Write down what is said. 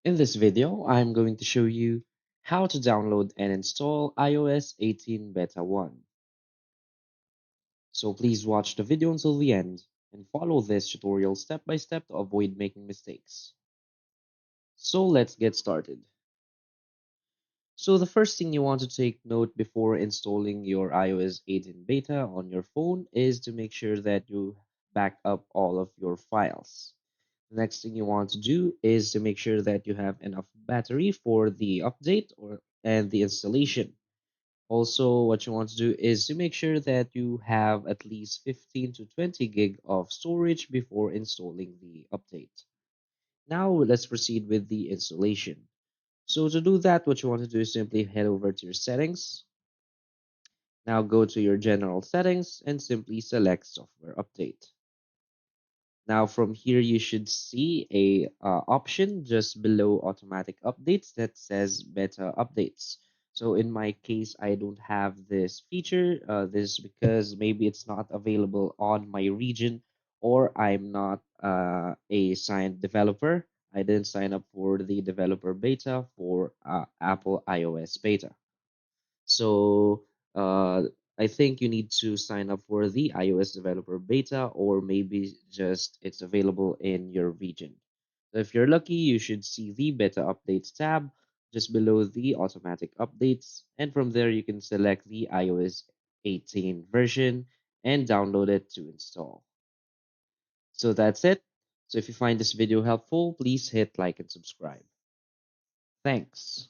In this video, I'm going to show you how to download and install iOS 18 Beta 1. So please watch the video until the end and follow this tutorial step by step to avoid making mistakes. So let's get started. So the first thing you want to take note before installing your iOS 18 Beta on your phone is to make sure that you back up all of your files. The next thing you want to do is to make sure that you have enough battery for the update and the installation. Also, what you want to do is to make sure that you have at least 15 to 20 gig of storage before installing the update. Now let's proceed with the installation. So to do that, what you want to do is simply head over to your settings. Now go to your general settings and simply select software update. Now from here, you should see a option just below automatic updates that says beta updates. So in my case, I don't have this feature. This is because maybe it's not available on my region or I'm not a signed developer. I didn't sign up for the developer beta for Apple iOS beta. So I think you need to sign up for the iOS developer beta, or maybe just it's available in your region. So if you're lucky, you should see the beta updates tab just below the automatic updates. And from there, you can select the iOS 18 version and download it to install. So that's it. So if you find this video helpful, please hit like and subscribe. Thanks.